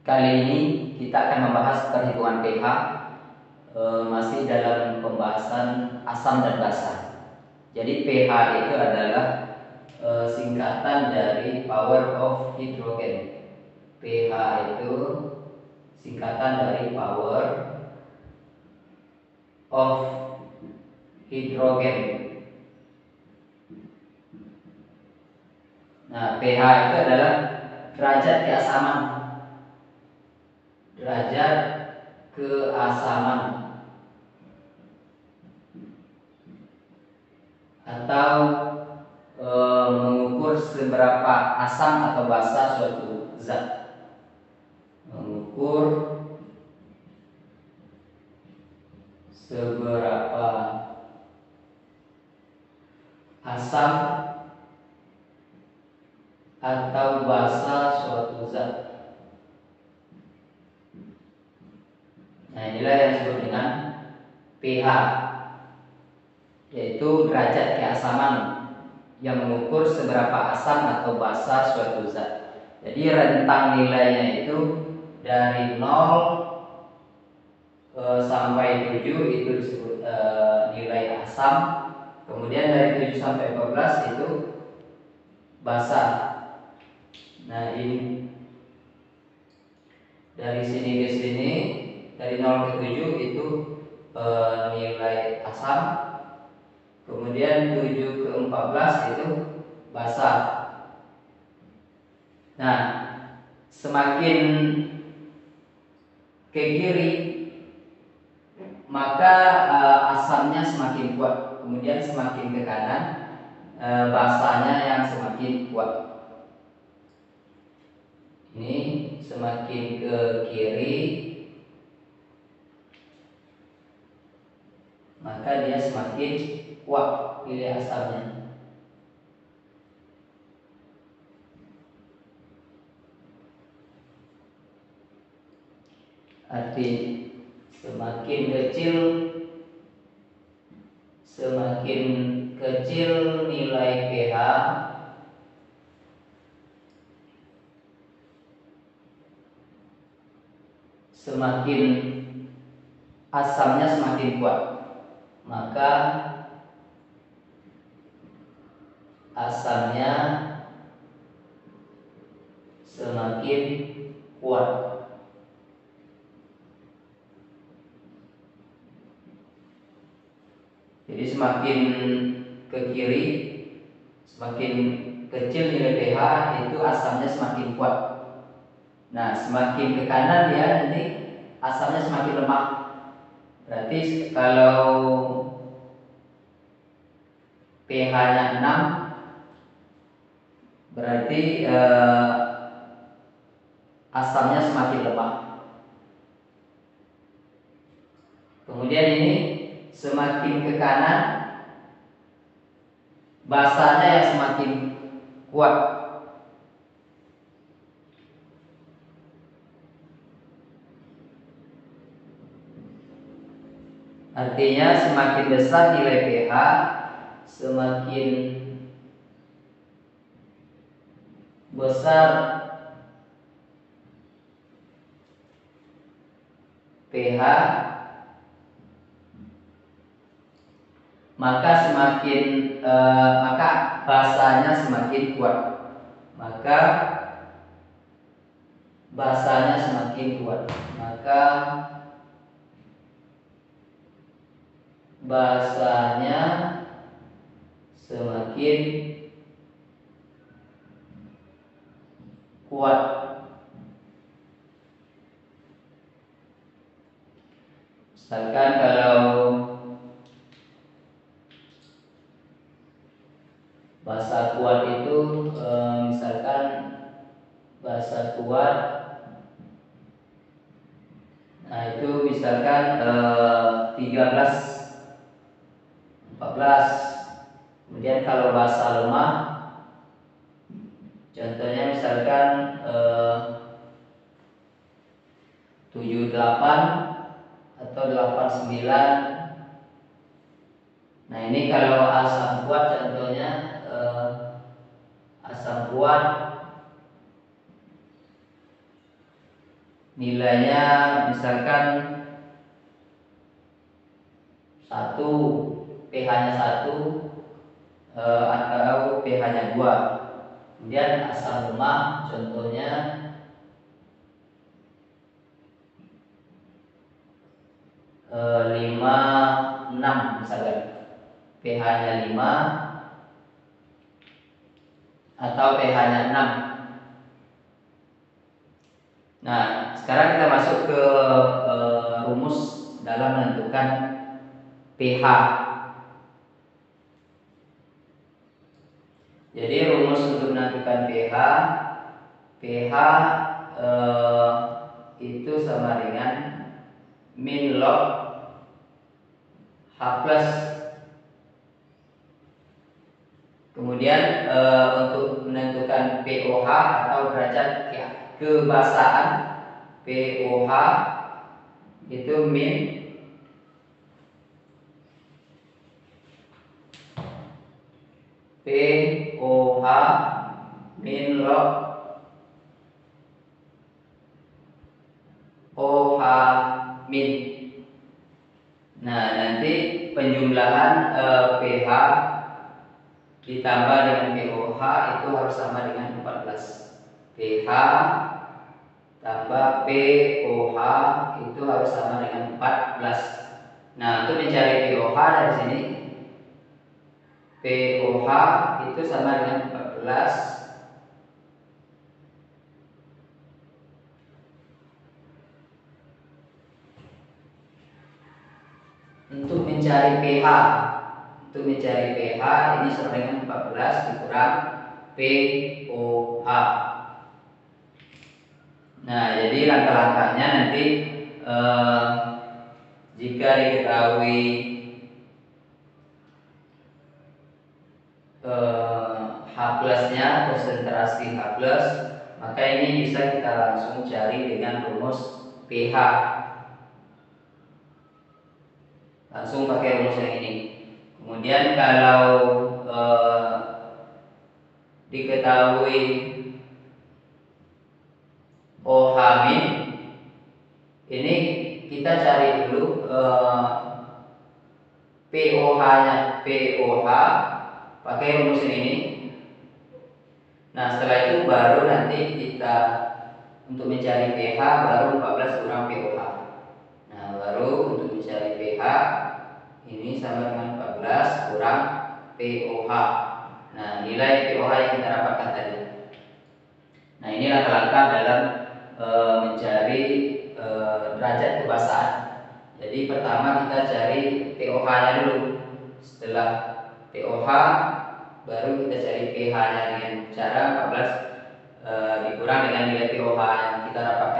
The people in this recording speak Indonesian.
Kali ini kita akan membahas perhitungan pH, masih dalam pembahasan asam dan basa. Jadi pH itu adalah singkatan dari power of hydrogen. pH itu singkatan dari power of hydrogen. Nah, pH itu adalah derajat keasaman. Derajat keasaman atau mengukur seberapa asam atau basa suatu zat. Mengukur seberapa asam atau basa suatu zat. Nah, inilah yang disebut dengan pH, yaitu derajat keasaman yang mengukur seberapa asam atau basa suatu zat. Jadi rentang nilainya itu dari 0 sampai 7 itu disebut nilai asam. Kemudian dari 7 sampai 14 itu basa. Nah, ini dari sini ke sini, dari 0 ke 7 itu nilai asam. Kemudian 7 ke 14 itu basa. Nah, semakin ke kiri maka asamnya semakin kuat. Kemudian semakin ke kanan basanya yang semakin kuat. Ini semakin ke kiri maka dia semakin kuat nilai asamnya. Arti semakin kecil nilai pH semakin asamnya semakin kuat, maka asamnya semakin kuat. Jadi semakin ke kiri, semakin kecil nilai pH itu asamnya semakin kuat. Nah, semakin ke kanan dia nanti asamnya semakin lemah. Berarti kalau pH-nya 6 berarti asamnya semakin lemah. Kemudian ini semakin ke kanan basanya yang semakin kuat. Artinya semakin besar nilai pH, semakin besar pH, maka maka basanya semakin kuat. Maka basanya semakin kuat. Maka basanya semakin kuat. Misalkan kalau basa kuat itu misalkan basa kuat, nah itu misalkan 13, 14. Kemudian kalau basa lemah, contohnya misalkan 78 atau 89. Nah, ini kalau asam kuat contohnya asam kuat nilainya misalkan 1, pH-nya 1, atau pH-nya 2. Kemudian asam lemak contohnya 5,6 misalkan, pH-nya 5 atau pH-nya 6. Nah, sekarang kita masuk ke rumus dalam menentukan pH. Jadi rumus untuk menentukan pH itu sama dengan min log H plus. Kemudian untuk menentukan pOH atau derajat kebasahan, pOH itu min pOH min log OH min. Nah, nanti penjumlahan pH ditambah dengan pOH itu harus sama dengan 14. pH tambah pOH itu harus sama dengan 14. Nah, untuk mencari pOH dari sini, pOH itu sama dengan 14 untuk mencari pH. Untuk mencari pH ini sama dengan 14 dikurang pOH. Nah, jadi langkah-langkahnya nanti jika diketahui H plusnya, konsentrasi H plus, maka ini bisa kita langsung cari dengan rumus pH. Langsung pakai rumus yang ini. Kemudian kalau diketahui OH min, ini kita cari dulu pOH-nya, pOH pakai rumus ini. Nah, setelah itu baru nanti kita untuk mencari pH baru 14 kurang pOH. Nah, baru untuk mencari pH ini sama dengan 14 kurang pOH. Nah, nilai pOH yang kita dapatkan tadi. Nah, ini langkah-langkah dalam mencari derajat kebasahan. Jadi pertama kita cari pOH-nya dulu. Setelah pOH baru kita cari pH-nya dengan cara 14 dikurang dengan nilai pOH yang kita dapatkan